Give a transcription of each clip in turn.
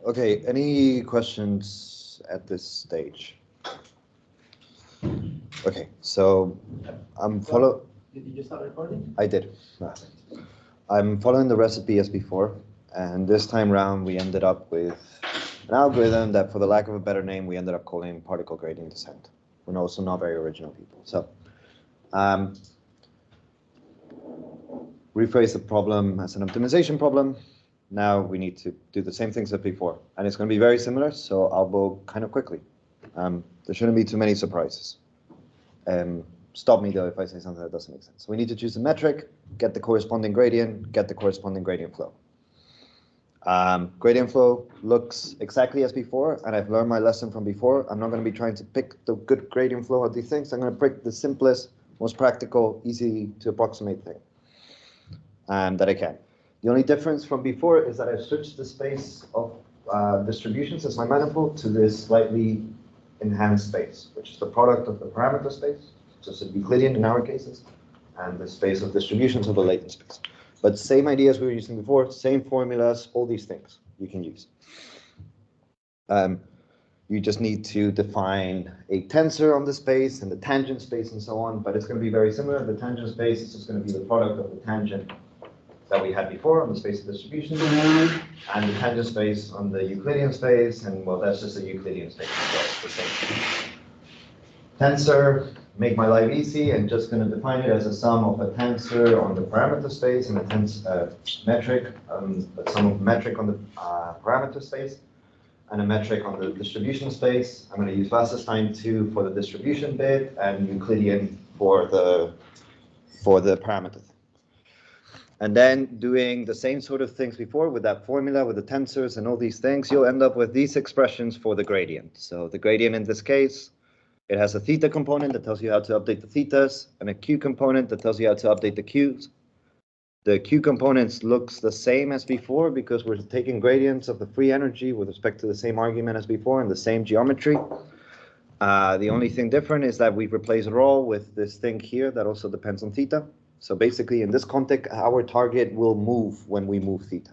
Okay, any questions at this stage? Okay, so I'm follow. Did you just start recording? I did. I'm following the recipe as before, and this time round we ended up with an algorithm that, for the lack of a better name, we ended up calling particle gradient descent. We're also not very original people. So, rephrase the problem as an optimization problem. Now we need to do the same things as before, and it's going to be very similar, so I'll go kind of quickly. There shouldn't be too many surprises. Stop me though if I say something that doesn't make sense. So we need to choose a metric, get the corresponding gradient, get the corresponding gradient flow. Gradient flow looks exactly as before, and I've learned my lesson from before. I'm not going to be trying to pick the good gradient flow of these things. I'm going to pick the simplest, most practical, easy to approximate thing that I can. The only difference from before is that I've switched the space of distributions as my manifold to this slightly enhanced space, which is the product of the parameter space, so it's Euclidean in our cases, and the space of distributions of the latent space. But same ideas we were using before, same formulas, all these things you can use. You just need to define a tensor on the space and the tangent space and so on, but it's going to be very similar. The tangent space is just going to be the product of the tangent that we had before on the space of distribution, and the tangent space on the Euclidean space, and well, that's just a Euclidean space as well. It's the same. Tensor, make my life easy, and just going to define it as a sum of a tensor on the parameter space and a metric, a sum of metric on the parameter space, and a metric on the distribution space. I'm going to use Wasserstein 2 for the distribution bit and Euclidean for the parameter. And then doing the same sort of things before with that formula, with the tensors and all these things, you'll end up with these expressions for the gradient. So the gradient in this case, it has a theta component that tells you how to update the thetas, and a q component that tells you how to update the q's. The q components looks the same as before because we're taking gradients of the free energy with respect to the same argument as before and the same geometry. The only thing different is that we replace rho with this thing here that also depends on theta. So basically, in this context, our target will move when we move theta.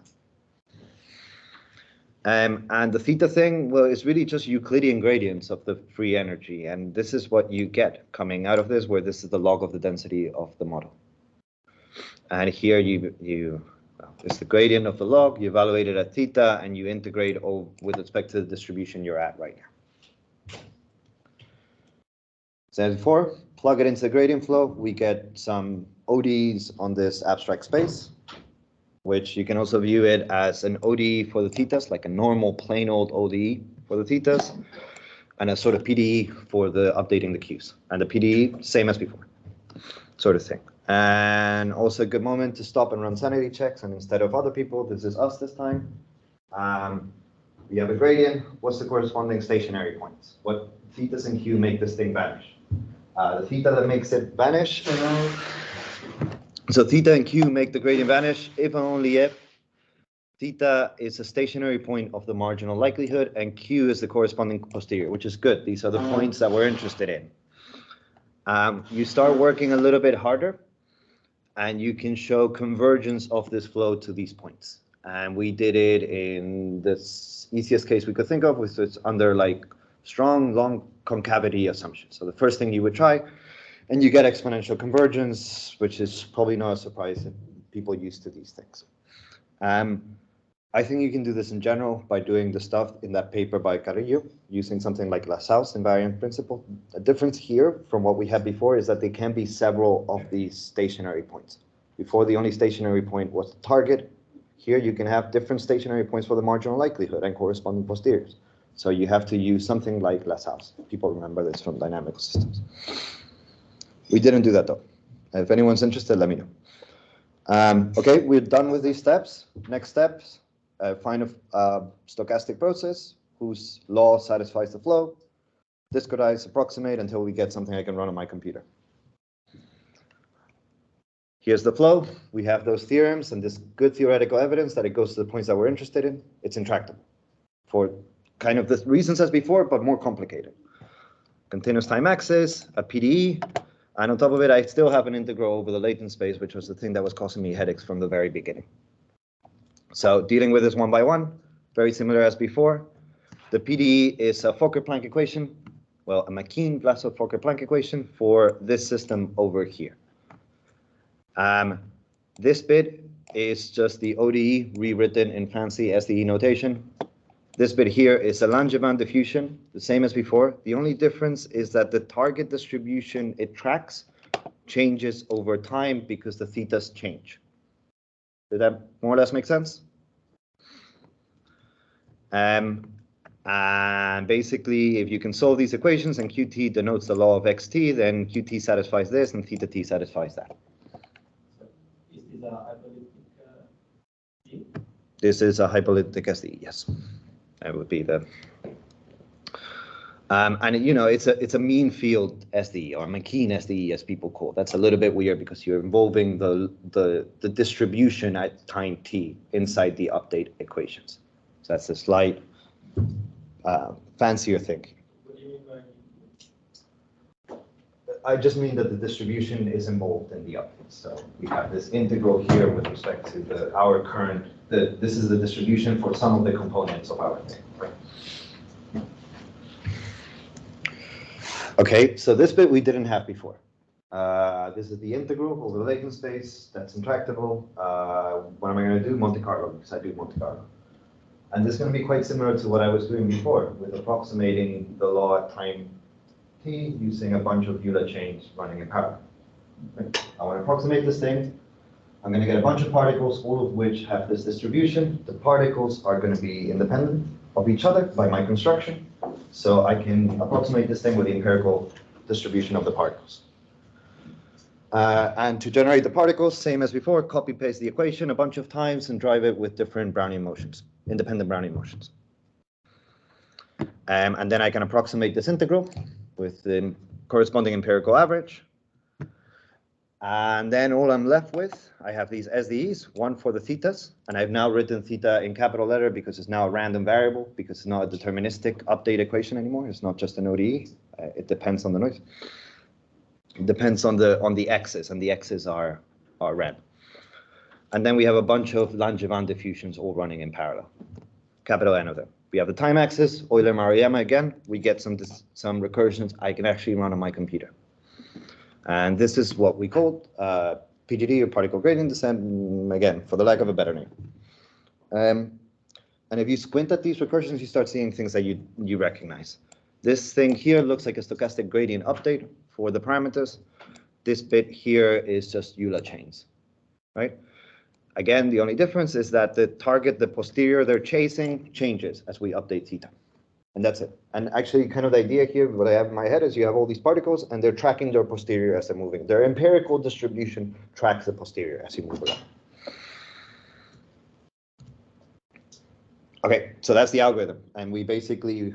And the theta thing, well, it's really just Euclidean gradients of the free energy. And this is what you get coming out of this, where this is the log of the density of the model. And here it's the gradient of the log, you evaluate it at theta, and you integrate with respect to the distribution you're at right now. So as before, plug it into the gradient flow, we get some ODEs on this abstract space, which you can also view it as an ODE for the thetas, like a normal plain old ODE for the thetas, and a sort of PDE for the updating the Qs. And the PDE, same as before, sort of thing. And also a good moment to stop and run sanity checks, and instead of other people, this is us this time. We have a gradient. What's the corresponding stationary points? What thetas and Q make this thing vanish? The theta that makes it vanish. So theta and Q make the gradient vanish if and only if theta is a stationary point of the marginal likelihood and Q is the corresponding posterior, which is good. These are the points that we're interested in. You start working a little bit harder and you can show convergence of this flow to these points. And we did it in this easiest case we could think of, which is under like strong long concavity assumption. So the first thing you would try, and you get exponential convergence, which is probably not a surprise if people used to these things. I think you can do this in general by doing the stuff in that paper by Carrillo, using something like Lassalle's invariant principle. The difference here from what we had before is that there can be several of these stationary points. Before, the only stationary point was the target. Here you can have different stationary points for the marginal likelihood and corresponding posteriors. So you have to use something like Lassalle's. People remember this from dynamical systems. We didn't do that though. If anyone's interested, let me know. Okay, we're done with these steps. Next steps, find a stochastic process whose law satisfies the flow, discretize, approximate until we get something I can run on my computer. Here's the flow. We have those theorems and this good theoretical evidence that it goes to the points that we're interested in. It's intractable for kind of the reasons as before, but more complicated. Continuous time axis, a PDE, and on top of it, I still have an integral over the latent space, which was the thing that was causing me headaches from the very beginning. So dealing with this one by one, very similar as before. The PDE is a Fokker-Planck equation, well, a McKean-Vlasov-Fokker-Planck equation for this system over here. This bit is just the ODE rewritten in fancy SDE notation. This bit here is a Langevin diffusion, the same as before. The only difference is that the target distribution it tracks changes over time because the thetas change. Did that more or less make sense? And basically, if you can solve these equations and Qt denotes the law of xt, then Qt satisfies this and theta t satisfies that. So is this a hyperelliptic D? This is a hyperelliptic SDE, yes. That would be the... and you know, it's a mean field SDE or McKean SDE as people call it. That's a little bit weird because you're involving the distribution at time t inside the update equations. So that's a slight fancier thing. What do you mean by? I just mean that the distribution is involved in the update. So we have this integral here with respect to our current. This is the distribution for some of the components of our thing. Right? Okay, so this bit we didn't have before. This is the integral over the Latent space. That's intractable. What am I going to do? Monte Carlo, because I do Monte Carlo. And this is going to be quite similar to what I was doing before with approximating the law at time t using a bunch of Euler chains running in parallel. Right? I want to approximate this thing. I'm going to get a bunch of particles, all of which have this distribution. The particles are going to be independent of each other by my construction. So I can approximate this thing with the empirical distribution of the particles. And to generate the particles, same as before, copy paste the equation a bunch of times and drive it with different Brownian motions, independent Brownian motions. And then I can approximate this integral with the corresponding empirical average. And then all I'm left with, I have these SDEs, one for the thetas, and I've now written theta in capital letter because it's now a random variable, because it's not a deterministic update equation anymore. It's not just an ODE. It depends on the noise. It depends on the x's, and the x's are random. And then we have a bunch of Langevin diffusions all running in parallel, capital N of them. We have the time axis, Euler-Maruyama again. We get some recursions I can actually run on my computer. And this is what we call PGD, or particle gradient descent, again, for the lack of a better name. And if you squint at these recursions, you start seeing things that you recognize. This thing here looks like a stochastic gradient update for the parameters. This bit here is just Euler chains, right? Again, the only difference is that the target, the posterior they're chasing, changes as we update theta. And that's it. And actually, kind of the idea here, what I have in my head is you have all these particles and they're tracking their posterior as they're moving. Their empirical distribution tracks the posterior as you move around. Okay, so that's the algorithm. And we basically,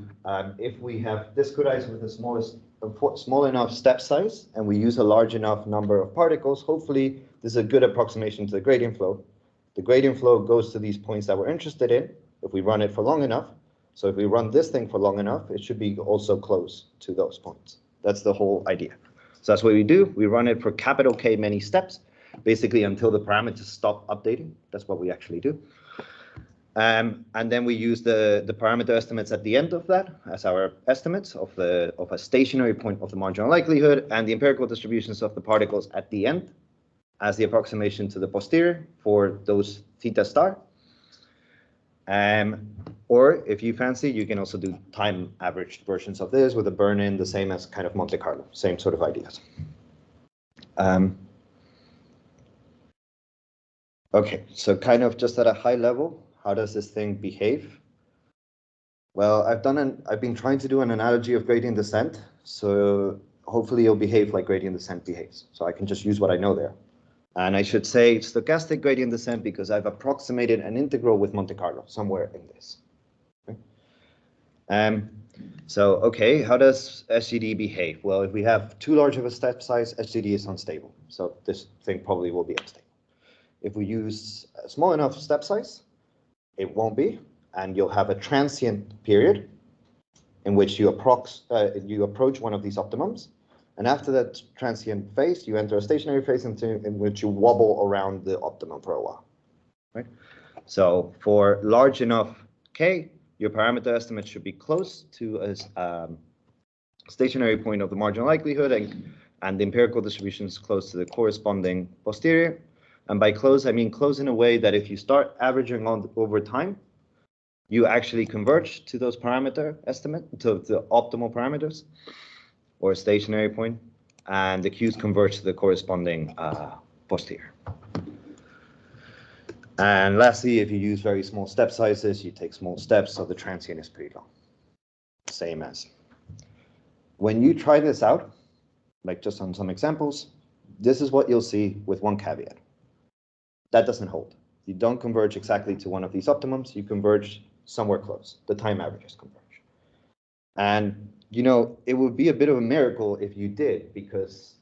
if we have discretized with the small enough step size and we use a large enough number of particles, hopefully this is a good approximation to the gradient flow. The gradient flow goes to these points that we're interested in if we run it for long enough. So if we run this thing for long enough, it should be also close to those points. That's the whole idea. So that's what we do. We run it for capital K many steps, basically until the parameters stop updating. That's what we actually do. And then we use the parameter estimates at the end of that as our estimates of a stationary point of the marginal likelihood, and the empirical distributions of the particles at the end as the approximation to the posterior for those theta star. Or if you fancy, you can also do time averaged versions of this with a burn-in, the same as kind of Monte Carlo, same sort of ideas. Okay, so kind of just at a high level, how does this thing behave? Well, I've been trying to do an analogy of gradient descent, so hopefully it'll behave like gradient descent behaves. So I can just use what I know there. And I should say stochastic gradient descent because I've approximated an integral with Monte Carlo somewhere in this. Okay. So, okay, how does SGD behave? Well, if we have too large of a step size, SGD is unstable. So this thing probably will be unstable. If we use a small enough step size, it won't be. And you'll have a transient period in which you approach one of these optimums. And after that transient phase, you enter a stationary phase in which you wobble around the optimum for a while. Right? So for large enough K, your parameter estimate should be close to a stationary point of the marginal likelihood, and the empirical distribution is close to the corresponding posterior. And by close, I mean close in a way that if you start averaging on over time, you actually converge to those parameter estimate, to the optimal parameters, or a stationary point, and the Q's converge to the corresponding posterior. And lastly, if you use very small step sizes, you take small steps, so the transient is pretty long. Same as. When you try this out, like just on some examples, this is what you'll see with one caveat. That doesn't hold. You don't converge exactly to one of these optimums, you converge somewhere close. The time averages converge. And, you know, it would be a bit of a miracle if you did, because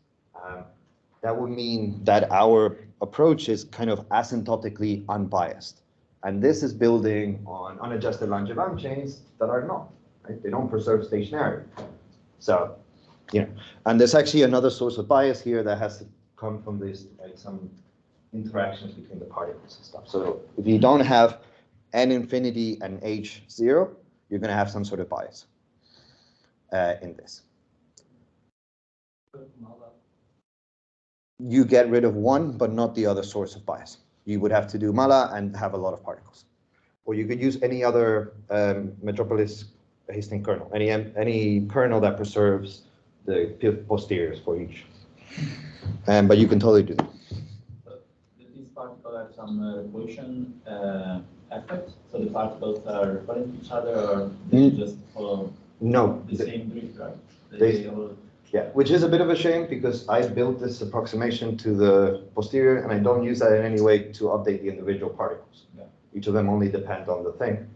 that would mean that our approach is kind of asymptotically unbiased. And this is building on unadjusted Langevin chains that are not, right? They don't preserve stationarity. So, you know, and there's actually another source of bias here that has to come from this, like some interactions between the particles and stuff. So if you don't have n infinity and h0, you're going to have some sort of bias in this. You get rid of one, but not the other source of bias. You would have to do mala and have a lot of particles. Or you could use any other Metropolis Hastings kernel, any kernel that preserves the posteriors for each. But you can totally do that. These particles have some Gaussian effect, so the particles are repelling each other, or they just follow the same drift, right? Yeah, which is a bit of a shame because I built this approximation to the posterior and I don't use that in any way to update the individual particles. Yeah. Each of them only depend on the thing.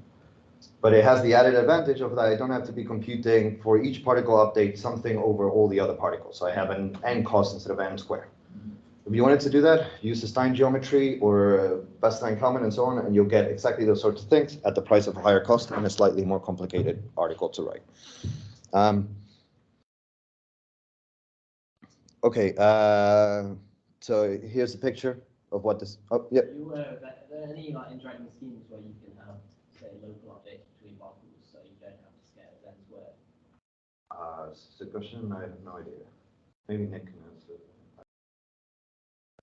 But it has the added advantage of that I don't have to be computing for each particle update something over all the other particles. So I have an n cost instead of n squared. If you wanted to do that, use the Stein geometry or Bastien-Kalman and so on, and you'll get exactly those sorts of things at the price of a higher cost and a slightly more complicated article to write. Okay, so here's a picture of what this. Oh, yeah. Are you aware of that? Are there any like interacting schemes where you can have, say, local updates between particles, so you don't have to scale n squared? It's a question. I have no idea. Maybe Nick can answer.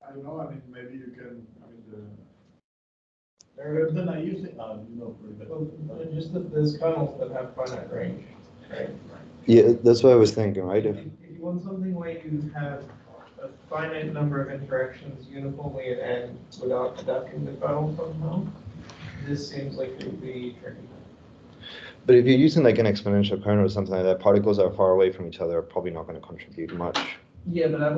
I don't know. I mean, maybe you can. I mean, the naive thing. You know, but just that there's kernels that have finite range, right? Yeah, that's what I was thinking, right? If you want something where you have a finite number of interactions uniformly at n without adapting the kernel somehow, this seems like it would be tricky. But if you're using like an exponential kernel or something like that, particles that are far away from each other are probably not going to contribute much. Yeah, but I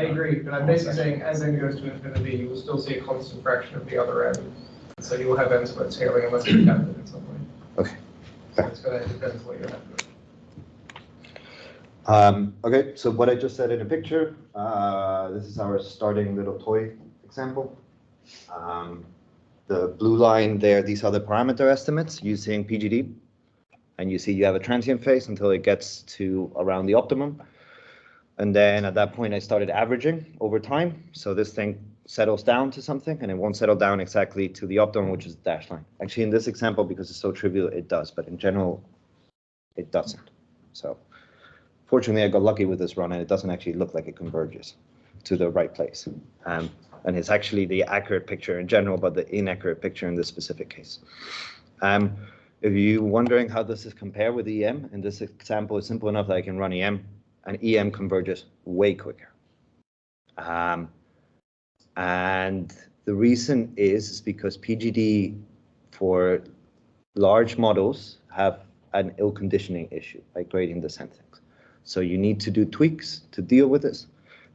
agree. But I'm basically saying as n goes to infinity, you will still see a constant fraction of the other n. So you will have n squared scaling unless you adapt it in some way. Okay. So it's going to depend what you have to do. Okay, so what I just said in a picture, this is our starting little toy example. The blue line there, these are the parameter estimates using PGD. And you see you have a transient phase until it gets to around the optimum. And then at that point, I started averaging over time. So this thing settles down to something, and it won't settle down exactly to the optimum, which is the dashed line. Actually, in this example, because it's so trivial, it does. But in general, it doesn't. So fortunately, I got lucky with this run, and it doesn't actually look like it converges to the right place. And it's actually the accurate picture in general, but the inaccurate picture in this specific case. If you're wondering how does this compare with EM, in this example, it's simple enough that I can run EM, and EM converges way quicker. And the reason is because PGD for large models have an ill conditioning issue, like gradient descent things. So you need to do tweaks to deal with this.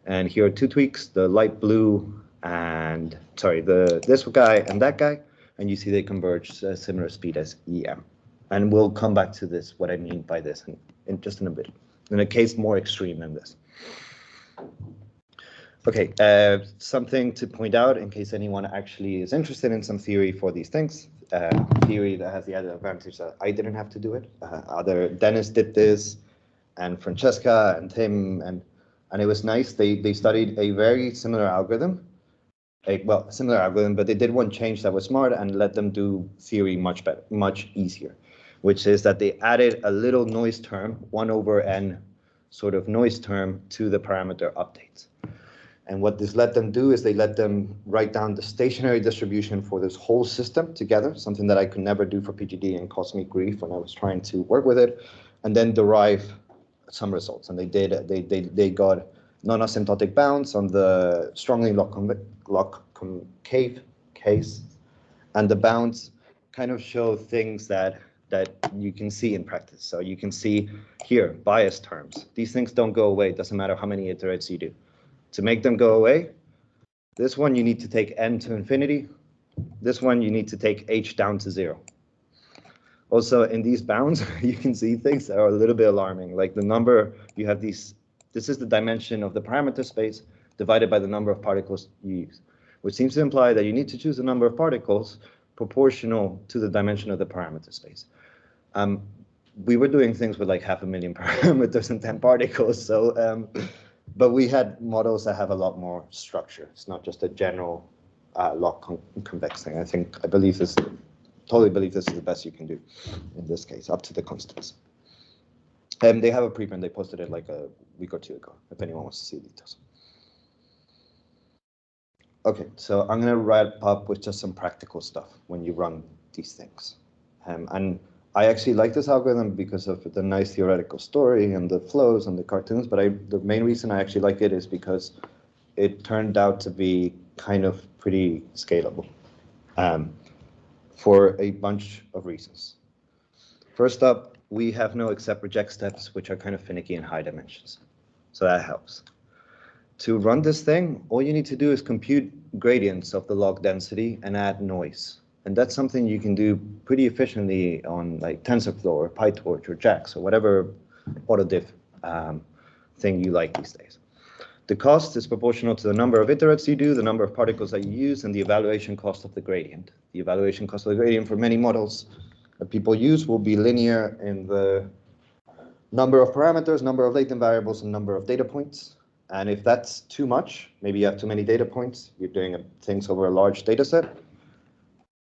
And here are two tweaks, the light blue and, sorry, this guy and that guy, and you see they converge at a similar speed as EM. And we'll come back to this, what I mean by this in just in a bit. In a case more extreme than this. Okay, something to point out in case anyone actually is interested in some theory for these things. Theory that has the added advantage that I didn't have to do it. Dennis did this, and Francesca and Tim, and it was nice. They studied a very similar algorithm, a similar algorithm, but they did one change that was smart and let them do theory much better, much easier, which is that they added a little noise term, 1 over n sort of noise term to the parameter updates. And what this let them do is they let them write down the stationary distribution for this whole system together, something that I could never do for PGD and caused me grief when I was trying to work with it, and then derive some results. And they got non-asymptotic bounds on the strongly lock concave case, and the bounds kind of show things that you can see in practice. So you can see here bias terms. These things don't go away. It doesn't matter how many iterates you do. To make them go away, this one you need to take n to infinity. This one you need to take h down to 0. Also, in these bounds, you can see things that are a little bit alarming. Like the number, you have these, this is the dimension of the parameter space divided by the number of particles you use, which seems to imply that you need to choose a number of particles proportional to the dimension of the parameter space. We were doing things with like 500,000 parameters and 10 particles, so but we had models that have a lot more structure. It's not just a general lock convex thing. I believe this, totally believe this is the best you can do in this case, up to the constants. They have a preprint. They posted it like a week or 2 ago, if anyone wants to see details. Okay, so I'm going to wrap up with just some practical stuff when you run these things. And I actually like this algorithm because of the nice theoretical story and the flows and the cartoons, but the main reason I actually like it is because it turned out to be kind of pretty scalable for a bunch of reasons. First up, we have no accept reject steps, which are kind of finicky in high dimensions. So that helps. To run this thing, all you need to do is compute gradients of the log density and add noise. And that's something you can do pretty efficiently on like TensorFlow or PyTorch or JAX or whatever AutoDiff thing you like these days. The cost is proportional to the number of iterates you do, the number of particles that you use, and the evaluation cost of the gradient. The evaluation cost of the gradient for many models that people use will be linear in the number of parameters, number of latent variables, and number of data points. And if that's too much, maybe you have too many data points, you're doing things over a large data set,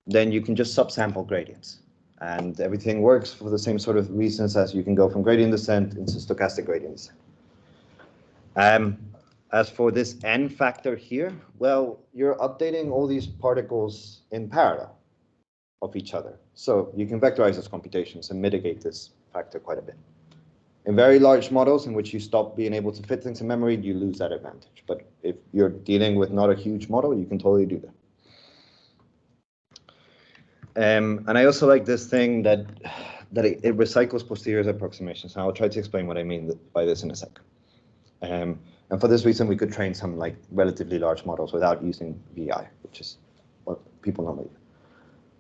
then you can just subsample gradients. And everything works for the same sort of reasons as you can go from gradient descent into stochastic gradients. As for this n factor here, well, you're updating all these particles in parallel of each other. So you can vectorize those computations and mitigate this factor quite a bit. In very large models in which you stop being able to fit things in memory, you lose that advantage. But if you're dealing with not a huge model, you can totally do that. And I also like this thing that it recycles posterior approximations. And I'll try to explain what I mean by this in a sec. And for this reason, we could train some like relatively large models without using VI, which is what people normally do.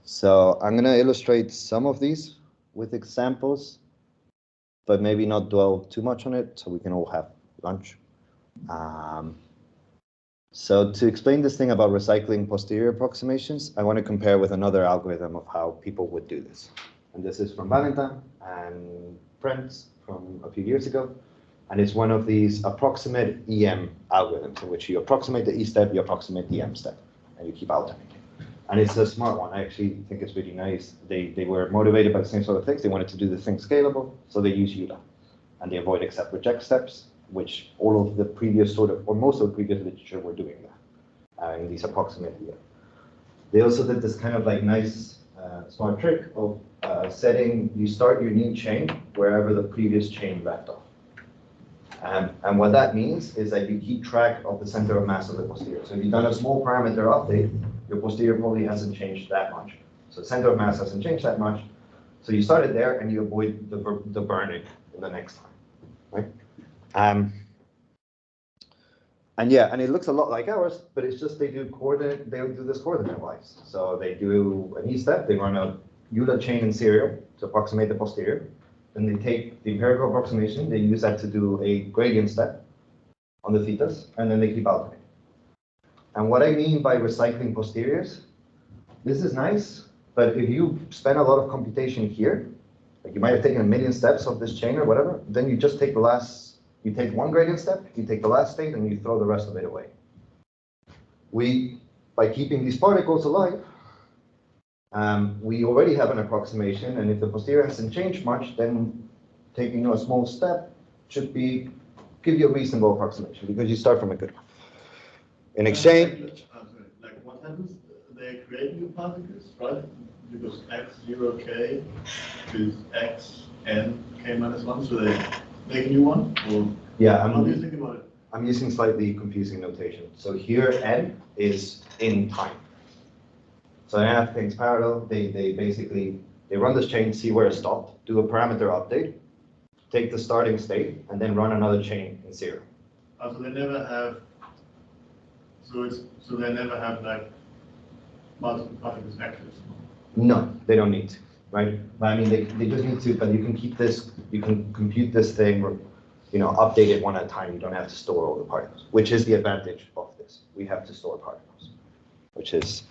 So I'm going to illustrate some of these with examples, but maybe not dwell too much on it so we can all have lunch. So to explain this thing about recycling posterior approximations, I want to compare with another algorithm of how people would do this. And this is from Valentine and friends from a few years ago. And it's one of these approximate EM algorithms in which you approximate the E step, you approximate the M step, and you keep alternating. And it's a smart one. I actually think it's really nice. They were motivated by the same sort of things. They wanted to do the thing scalable, so they use EULA. And they avoid accept reject steps, which all of the previous sort of, or most of the previous literature were doing that in these approximate EM. They also did this kind of like nice smart trick of setting, you start your new chain wherever the previous chain left off. And what that means is that you keep track of the center of mass of the posterior. So if you've done a small parameter update, your posterior probably hasn't changed that much. So the center of mass hasn't changed that much. So you started there and you avoid the burning in the next time, right? And yeah, and it looks a lot like ours, but it's just they do this coordinate-wise. So they do an E step, they run a EULA chain in serial to approximate the posterior. Then they take the empirical approximation, they use that to do a gradient step on the thetas, and then they keep alternating. And what I mean by recycling posteriors, this is nice, but if you spend a lot of computation here, like you might have taken 1 million steps of this chain or whatever, then you just take the last, you take one gradient step, you take the last state, and you throw the rest of it away. We by keeping these particles alive, we already have an approximation, and if the posterior hasn't changed much, then taking a small step should give you a reasonable approximation, because you start from a good one. In exchange, like what happens? They create new particles, right? Because x0k is x n k minus 1, so they make a new one? Or yeah, how do you think about it? I'm using slightly confusing notation. So here n is in time. So I have things parallel. They basically run this chain, see where it stopped, do a parameter update, take the starting state, and then run another chain in 0. So they never have. So they never have like multiple particles vectors. No, they don't need to, right? But I mean, they just need to. But you can keep this. You can compute this thing, or, update it one at a time. You don't have to store all the particles, which is the advantage of this. We have to store particles, which is,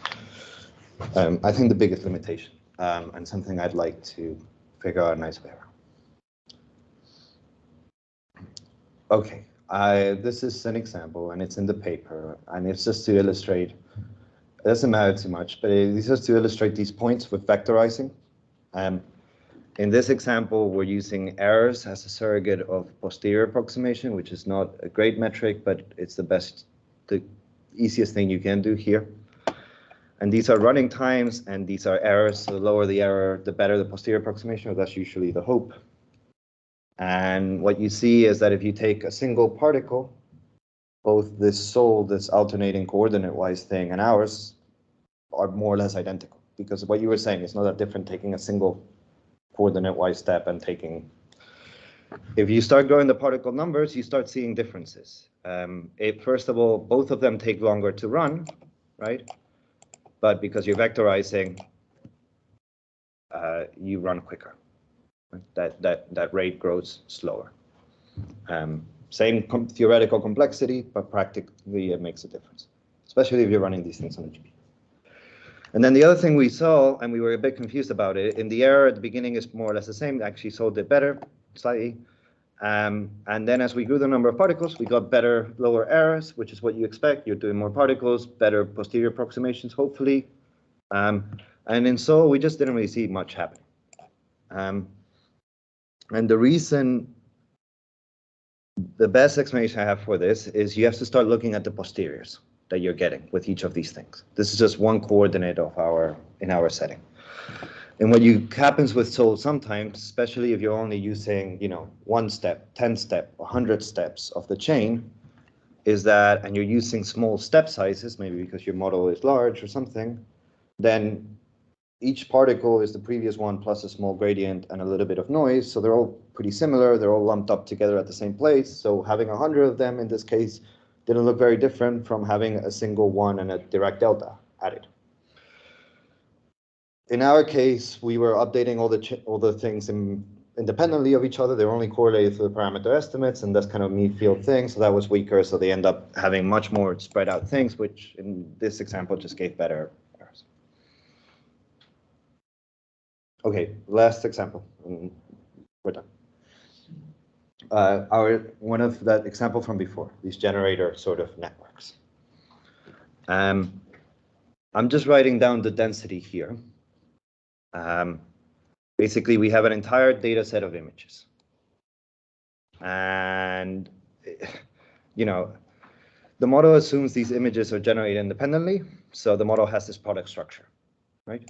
I think, the biggest limitation, and something I'd like to figure out a nice way around. Okay, this is an example, and it's in the paper, and it's just to illustrate. It doesn't matter too much, but it's just to illustrate these points with vectorizing. In this example, we're using errors as a surrogate of posterior approximation, which is not a great metric, but it's the easiest thing you can do here. And these are running times, and these are errors. So the lower the error, the better the posterior approximation, or that's usually the hope. And what you see is that if you take a single particle, both this alternating coordinate-wise thing, and ours are more or less identical. Because what you were saying, it's not that different taking a single coordinate-wise step and taking. If you start growing the particle numbers, you start seeing differences. First of all, both of them take longer to run, right? But because you're vectorizing, you run quicker. That rate grows slower. Same theoretical complexity, but practically it makes a difference, especially if you're running these things on a GPU. And then the other thing we saw, and we were a bit confused about it, in the error at the beginning is more or less the same, actually solved it better, slightly. And then as we grew the number of particles, we got better lower errors, which is what you expect. You're doing more particles, better posterior approximations, hopefully. And in Seoul, we just didn't really see much happening. And the reason, the best explanation I have for this is you have to start looking at the posteriors that you're getting with each of these things. This is just one coordinate of in our setting. And what happens with Seoul sometimes, especially if you're only using, 1 step, 10 step, 100 steps of the chain, is that, and you're using small step sizes, maybe because your model is large or something, then each particle is the previous one plus a small gradient and a little bit of noise. So they're all pretty similar. They're all lumped up together at the same place. So having 100 of them in this case didn't look very different from having a single one and a direct delta added. In our case, we were updating all the things independently of each other. They're only correlated to the parameter estimates, and that's kind of a mean field thing. So that was weaker. So they end up having much more spread out things, which in this example just gave better errors. Okay, last example. We're done. One of that example from before, these generator sort of networks. I'm just writing down the density here. Basically, we have an entire data set of images. And, the model assumes these images are generated independently. So the model has this product structure, right?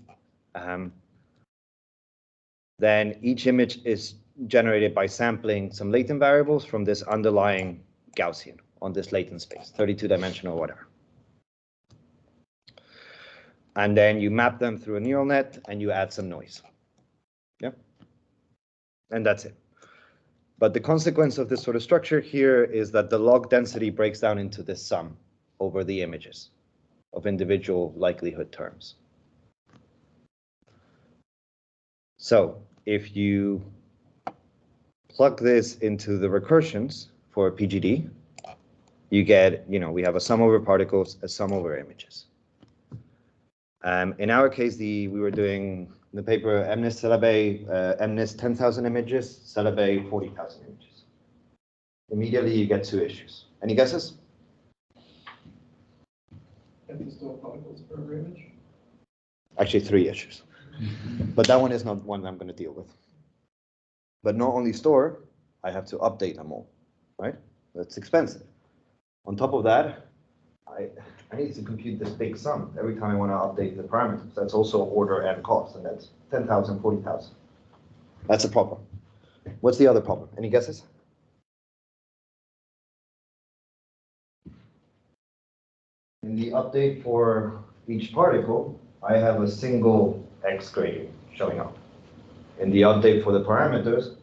Then each image is generated by sampling some latent variables from this underlying Gaussian on this latent space, 32-dimensional, whatever. And then you map them through a neural net and you add some noise. Yeah. And that's it. But the consequence of this sort of structure here is that the log density breaks down into this sum over the images of individual likelihood terms. So if you plug this into the recursions for a PGD, you get, we have a sum over particles, a sum over images. In our case, we were doing the paper MNIST Celabe, MNIST 10,000 images, Celabe 40,000 images. Immediately you get 2 issues. Any guesses? have to store particles for every image? Actually, 3 issues. But that one is not one I'm going to deal with. But not only store, I have to update them all, right? That's expensive. On top of that, I need to compute this big sum every time I want to update the parameters. That's also order and cost, and that's 10,000, 40,000. That's a problem. What's the other problem? Any guesses? In the update for each particle, I have a single X gradient showing up. In the update for the parameters,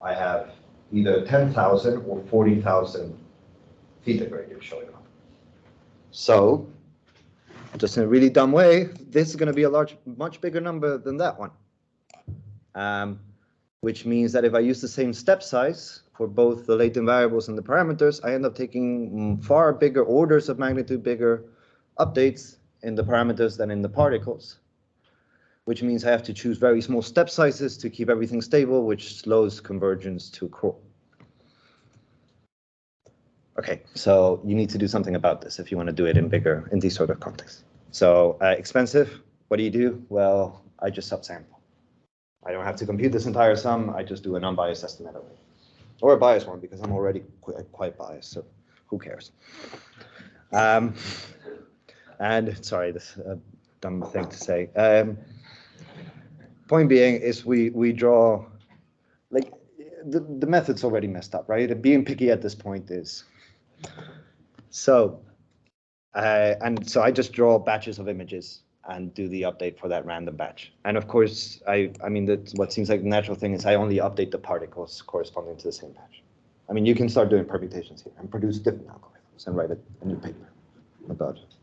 I have either 10,000 or 40,000 theta gradient showing up. So, just in a really dumb way, this is going to be a much bigger number than that one. Which means that if I use the same step size for both the latent variables and the parameters, I end up taking far bigger orders of magnitude bigger updates in the parameters than in the particles, which means I have to choose very small step sizes to keep everything stable, which slows convergence to core. Okay, so you need to do something about this if you want to do it in these sort of contexts. So expensive, what do? Well, I just subsample. I don't have to compute this entire sum, I just do an unbiased estimate of it. Or a biased one, because I'm already quite biased, so who cares? And sorry, this is a dumb thing to say. Point being is we draw, like, the method's already messed up, right? And being picky at this point is, so I just draw batches of images and do the update for that random batch. And of course, I mean, that's what seems like the natural thing is I only update the particles corresponding to the same batch. I mean, you can start doing permutations here and produce different algorithms and write a new paper about it.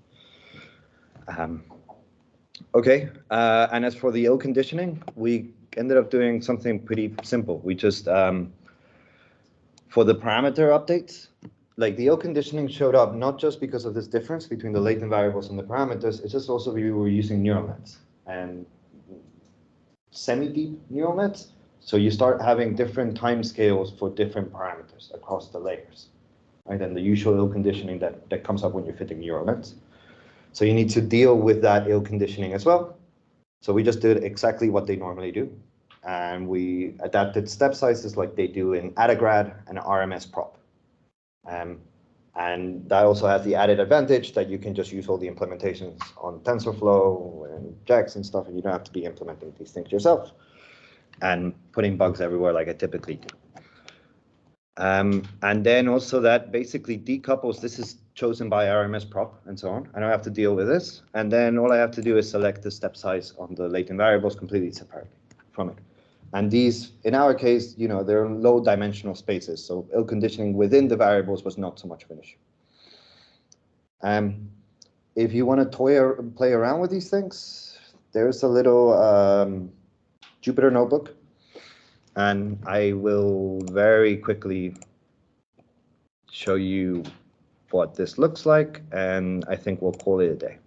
Okay, and as for the ill conditioning, we ended up doing something pretty simple. We just, for the parameter updates, like the ill conditioning showed up not just because of this difference between the latent variables and the parameters, it's just also we were using neural nets and semi-deep neural nets. So you start having different time scales for different parameters across the layers, right? And the usual ill conditioning that comes up when you're fitting neural nets. So you need to deal with that ill conditioning as well. So we just did exactly what they normally do. And we adapted step sizes like they do in AdaGrad and RMS prop. And that also has the added advantage that you can just use all the implementations on TensorFlow and JAX and stuff, and you don't have to be implementing these things yourself and putting bugs everywhere like I typically do. And then also that basically decouples, this is chosen by RMS prop and so on. I don't have to deal with this. And then all I have to do is select the step size on the latent variables completely separately from it. And these, in our case, you know, they're low dimensional spaces. So ill conditioning within the variables was not so much of an issue. If you want to play around with these things, there's a little Jupyter notebook. And I will very quickly show you what this looks like, and I think we'll call it a day.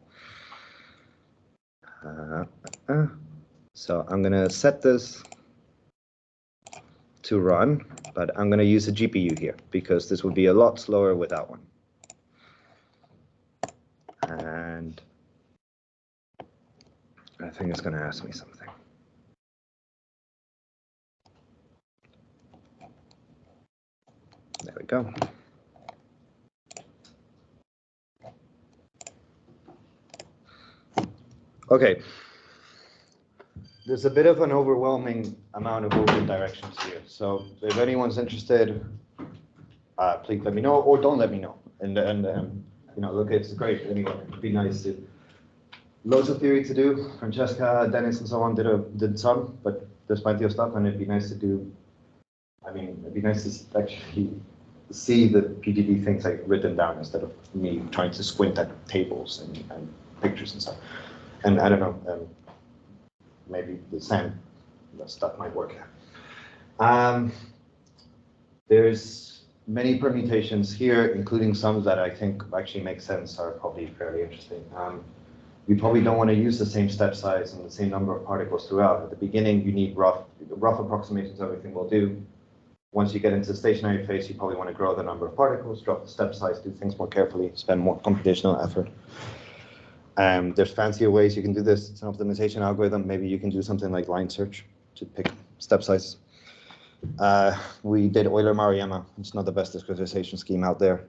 So I'm going to set this to run, but I'm going to use a GPU here because this would be a lot slower without one. And I think it's going to ask me something. There we go. Okay. There's a bit of an overwhelming amount of open directions here. So if anyone's interested, please let me know or don't let me know. And you know, look, it's great. Anyway, it'd be nice to. Loads of theory to do. Francesca, Dennis, and so on did some, but there's plenty of stuff, and it'd be nice to do. I mean, it'd be nice to actually see the PGD things like written down instead of me trying to squint at tables and pictures and stuff. And I don't know, maybe the same stuff might work. There's many permutations here, including some that I think actually make sense, are probably fairly interesting. You probably don't want to use the same step size and the same number of particles throughout. At the beginning, you need rough approximations, everything will do. Once you get into the stationary phase, you probably want to grow the number of particles, drop the step size, do things more carefully, spend more computational effort. There's fancier ways you can do this. It's an optimization algorithm. Maybe you can do something like line search to pick step sizes. We did Euler-Mariemma. It's not the best discretization scheme out there.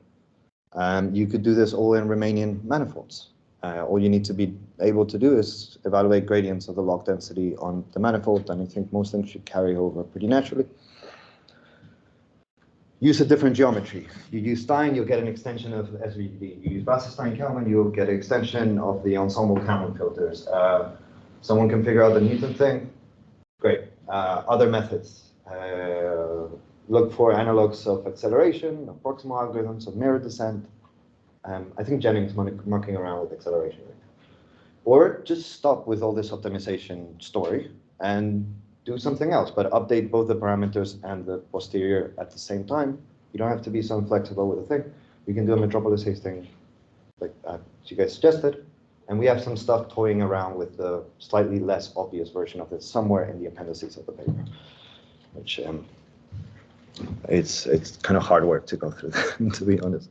You could do this all in Riemannian manifolds. All you need to be able to do is evaluate gradients of the log density on the manifold, and I think most things should carry over pretty naturally. Use a different geometry. You use Stein, you'll get an extension of SVD. You use Wasserstein-Kalman, you'll get an extension of the ensemble Kalman filters. Someone can figure out the Newton thing. Great. Other methods. Look for analogs of acceleration, of proximal algorithms, of mirror descent. I think Jennings mucking around with acceleration right now. Or just stop with all this optimization story and do something else, but update both the parameters and the posterior at the same time. You don't have to be so inflexible with the thing. You can do a Metropolis Hastings like you guys suggested. And we have some stuff toying around with the slightly less obvious version of it somewhere in the appendices of the paper, which it's kind of hard work to go through, to be honest.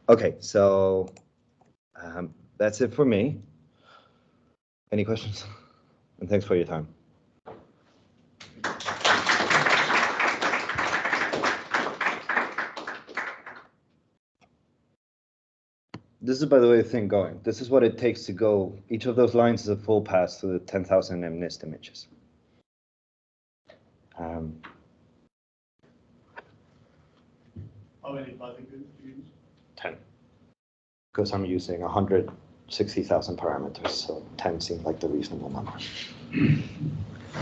Okay, so that's it for me. Any questions? And thanks for your time. This is, by the way, the thing going. This is what it takes to go. Each of those lines is a full pass to the 10,000 MNIST images. How many particles do you use? 10. Because I'm using 160,000 parameters, so 10 seems like the reasonable number.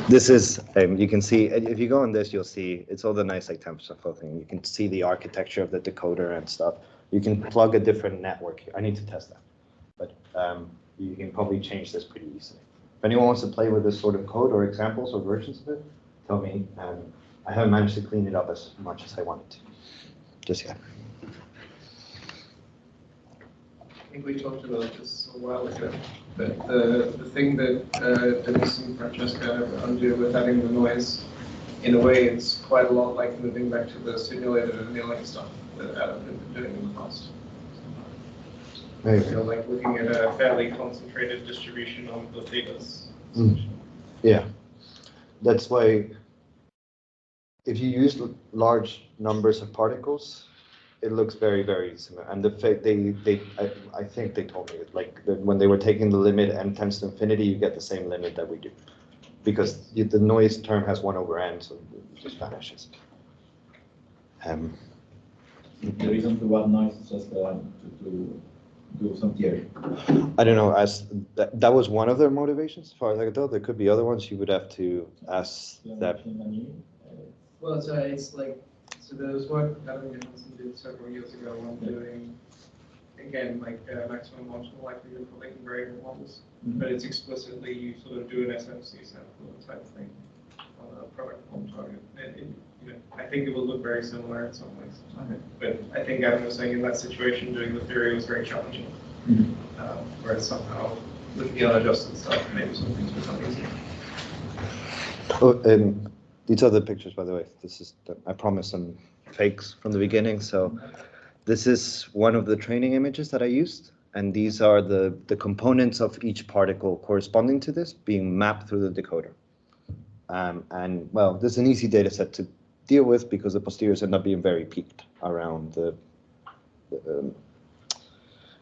This is, you can see, if you go on this, you'll see it's all the nice like temperature flow thing. You can see the architecture of the decoder and stuff. You can plug a different network here. I need to test that, but you can probably change this pretty easily. If anyone wants to play with this sort of code or examples or versions of it, tell me. I haven't managed to clean it up as much as I wanted to, just yet. I think we talked about this a while ago, but the thing that Dennis and Francesca undo with adding the noise, in a way, it's quite a lot like moving back to the simulated annealing stuff that Adam had been doing in the past. I feel like looking at a fairly concentrated distribution on the thetas. Yeah, that's why if you use large numbers of particles, it looks very, very similar. And the fact I think they told me like when they were taking the limit n tends to infinity, you get the same limit that we do, because the noise term has 1 over n, so it just vanishes. The reason to add noise is just to do some theory. I don't know. As that was one of their motivations, as far as I can tell. There could be other ones. You would have to ask that. Well, so it's like, so there was work that Adam Johansson did several years ago on doing, again, like maximum optimal likelihood for making variable models, but it's explicitly you sort of do an SMC sample type of thing on a product form target. You know, I think it will look very similar in some ways. Okay. But I think Adam was saying in that situation, doing the theory was very challenging. Whereas somehow with the unadjusted stuff, maybe some things become easier. Oh, these are the pictures, by the way. This is I promised some fakes from the beginning. So this is one of the training images that I used, and these are the components of each particle corresponding to this being mapped through the decoder. And well, this is an easy data set to deal with because the posteriors end up being very peaked around the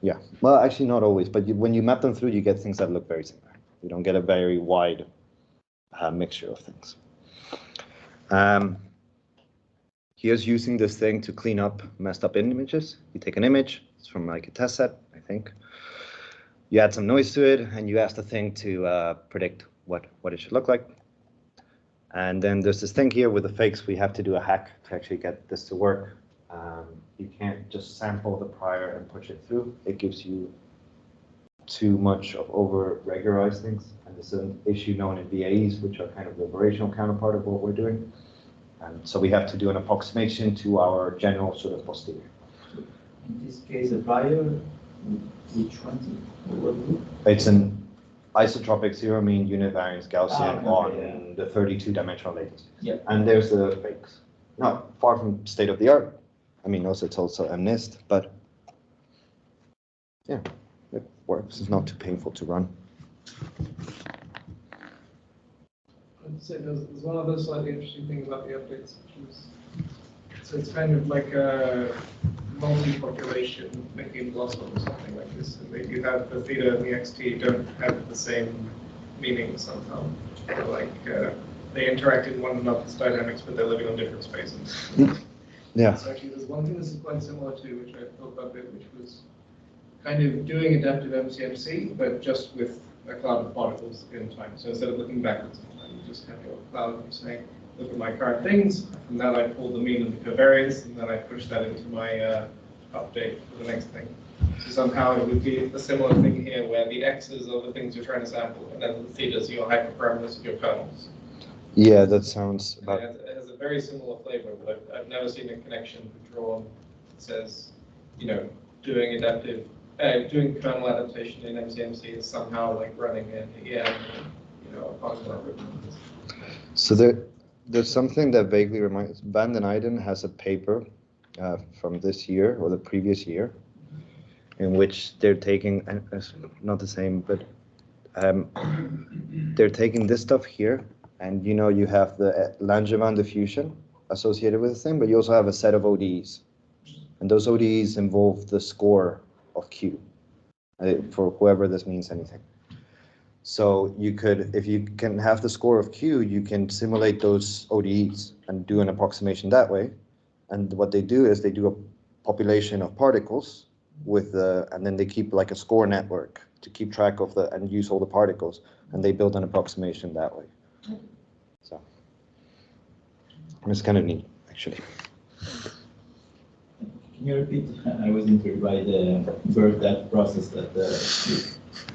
yeah, well, actually not always, but when you map them through, you get things that look very similar. You don't get a very wide mixture of things. Here's using this thing to clean up messed up images. You take an image, it's from like a test set, I think. You add some noise to it, and you ask the thing to predict what it should look like. And then there's this thing here with the fakes. We have to do a hack to actually get this to work. You can't just sample the prior and push it through. It gives you too much of over-regularized things. And this is an issue known in VAEs, which are kind of the operational counterpart of what we're doing. And so we have to do an approximation to our general sort of posterior. In this case, the prior, which one? It's an isotropic zero mean unit variance Gaussian on the 32-dimensional latency. Yeah. And there's the fakes. Not far from state of the art. I mean, also it's also MNIST, but yeah. works. It's not too painful to run. I'd say there's one other slightly interesting thing about the updates, which is, so it's kind of like a multi-population Mickey Blossom or something like this, and that you have the theta and the xt don't have the same meaning somehow. Or like they interact in one another's dynamics, but they're living on different spaces. Yeah. So actually, there's one thing this is quite similar to, which I thought about a bit, which was kind of doing adaptive MCMC, but just with a cloud of particles in time. So instead of looking backwards in time, you just have your cloud and you say, look at my current things. From that, I pull the mean and the covariance, and then I push that into my update for the next thing. So somehow it would be a similar thing here, where the x's are the things you're trying to sample, and then the thetas are your hyperparameters of your kernels. Yeah, that sounds about. It has a very similar flavor, but I've never seen a connection drawn that says, you know, doing kernel adaptation in MCMC is somehow like running an EM, you know, a functional algorithm. So there's something that vaguely reminds. Van den Eyden has a paper from this year or the previous year, in which they're taking, and it's not the same, but they're taking this stuff here, and you know you have the Langevin diffusion associated with the thing, but you also have a set of ODEs, and those ODEs involve the score of Q, for whoever this means anything. So you could, if you can have the score of Q, you can simulate those ODEs and do an approximation that way. And what they do is they do a population of particles with the, and then they keep like a score network to keep track of the, and use all the particles, and they build an approximation that way. So it's kind of neat, actually. Can you repeat? I was intrigued by the birth death process that you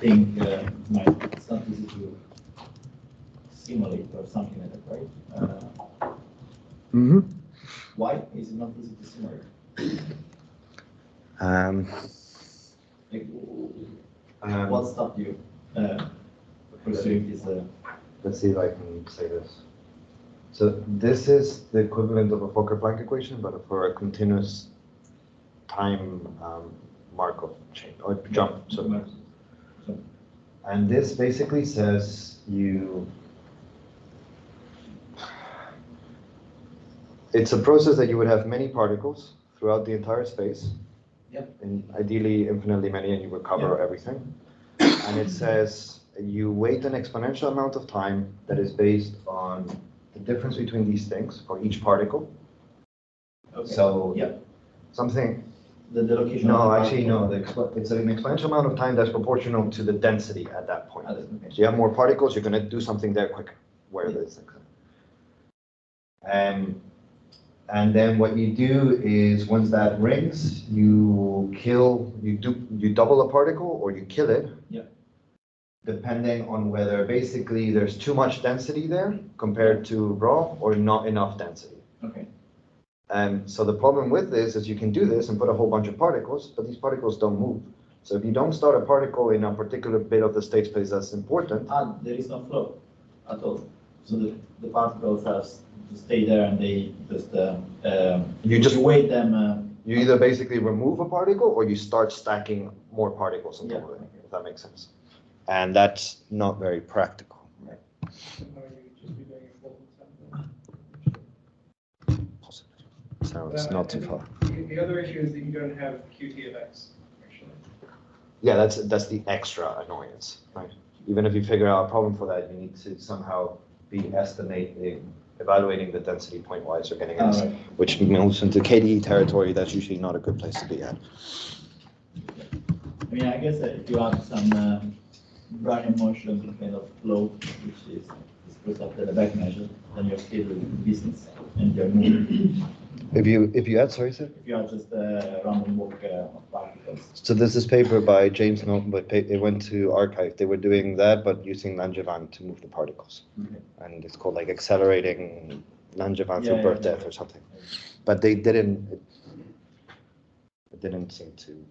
think might, it's not easy to simulate or something like that, right? Why is it not easy to simulate? Like, what stopped you pursuing this? Let's see if I can say this. So this is the equivalent of a Fokker-Planck equation, but for a continuous time Markov chain or jump. So, and this basically says it's a process that you would have many particles throughout the entire space. Yep. And ideally infinitely many, and you would cover everything. And it says you wait an exponential amount of time that is based on the difference between these things for each particle. Okay. So something. The location. No, actually no. It's an exponential amount of time that's proportional to the density at that point. Okay. So you have more particles, you're going to do something there quicker. Where this thing. And then what you do is once that rings, you double a particle or you kill it. Yeah. Depending on whether basically there's too much density there compared to raw or not enough density. Okay. So the problem with this is you can do this and put a whole bunch of particles, but these particles don't move. So if you don't start a particle in a particular bit of the state space that's important. There is no flow at all. So the particles have to stay there and they just you weight them. You either basically remove a particle or you start stacking more particles on top of it, if that makes sense. And that's not very practical. Right. Sounds not too far. The other issue is that you don't have QT of x, actually. Yeah, that's the extra annoyance, right? Even if you figure out a problem for that, you need to somehow be evaluating the density point-wise or getting it, Right. which moves into KDE territory. That's usually not a good place to be at. I mean, I guess if you add some Brownian motion kind of flow, which is put up to the back measure, then you're still in business and you're moving. If you add, sorry, sir? If you are just a random walk of particles. So this is paper by James Norton, but it went to archive. They were doing that, but using Langevin to move the particles. Okay. And it's called like accelerating Langevin through birth death or something. But they didn't, it didn't seem to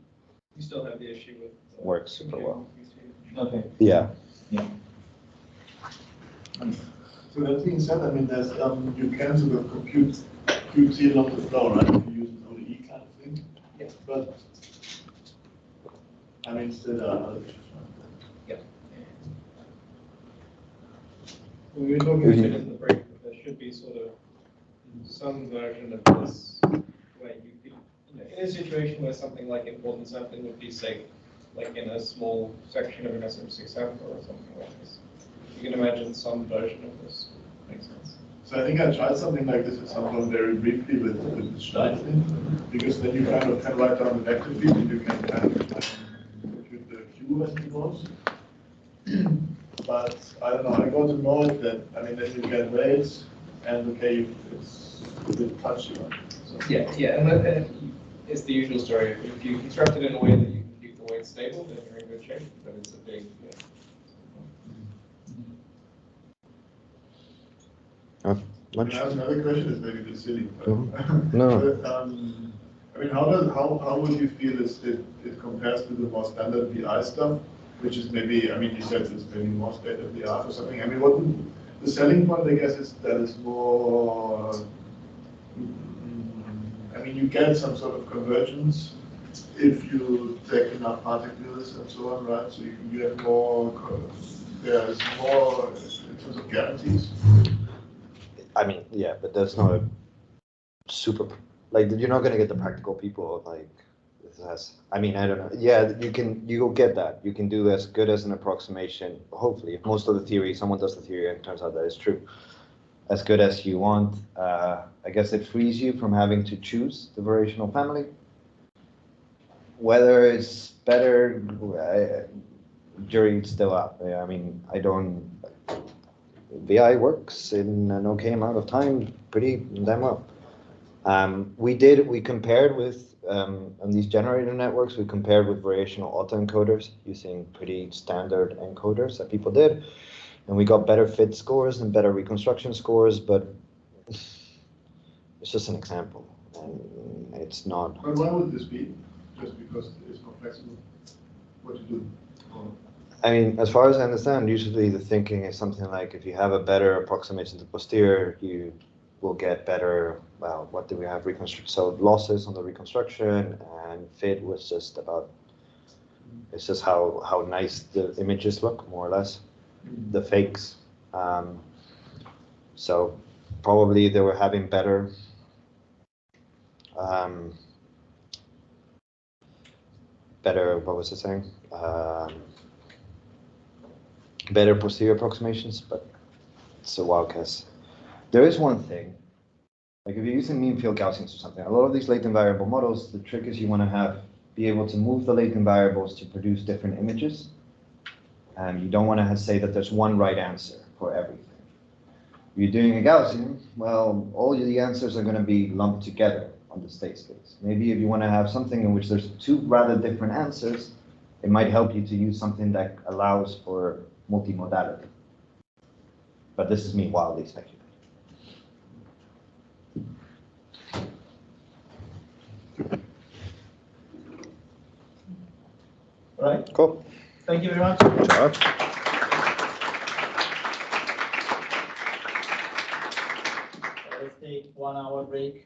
You still have the issue with work super well. Okay. Yeah. Yeah. So that being said, I mean, there's you can sort of compute QT along the flow, right? If you use an ODE kind of thing. Yes. But I mean, still other issues. We were talking about in the break, that there should be sort of some version of this where you could, in a situation where something like important sampling would be safe, like in a small section of an SM6 sampler or something like this. You can imagine some version of this. Makes sense. So I think I tried something like this at some point very briefly with the Stein, because then you kind of can write down the vector field and you can kind of compute the Q as it goes. But I don't know, I got to know it that, I mean, then you get weights and okay, it's a bit touchy. So. Yeah, and it's the usual story. If you construct it in a way that you can keep the weight stable, then you're in good shape, but it's a big, I have another question, it's maybe a bit silly. But, No. but, I mean, how would you feel it compares to the more standard BI stuff, which is maybe, I mean, you said it's maybe more state of the art or something. I mean, what the selling point, I guess, is that it's more, I mean, you get some sort of convergence if you take enough particles and so on, right? So you have more, there's more in terms of guarantees. I mean, yeah, but that's not a super, like, you're not going to get the practical people, like, this has, I mean, I don't know. Yeah, you'll get that. You can do as good as an approximation, hopefully, if most of the theory, someone does the theory and it turns out that it's true, as good as you want. I guess it frees you from having to choose the variational family. Whether it's better, jury's still out. I mean, VI works in an okay amount of time, pretty damn well. We compared with, on these generator networks, we compared with variational autoencoders using pretty standard encoders that people did. And we got better fit scores and better reconstruction scores, but it's just an example. And it's not. But why would this be? Just because it's more flexible? What to do? I mean, as far as I understand, usually the thinking is something like if you have a better approximation to posterior, you will get better, well, what do we have? So losses on the reconstruction, and fit was just about, it's just how nice the images look, more or less, the fakes. So probably they were having better, what was it saying? Better posterior approximations, but it's a wild guess. There is one thing, like if you're using mean field Gaussians or something, a lot of these latent variable models, the trick is you want to be able to move the latent variables to produce different images. And you don't want to say that there's one right answer for everything. If you're doing a Gaussian, well, all the answers are going to be lumped together on the state space. Maybe if you want to have something in which there's two rather different answers, it might help you to use something that allows for multimodality. But this is me wildly speculating. All right. Cool. Thank you very much. Ciao. Let's take 1 hour break.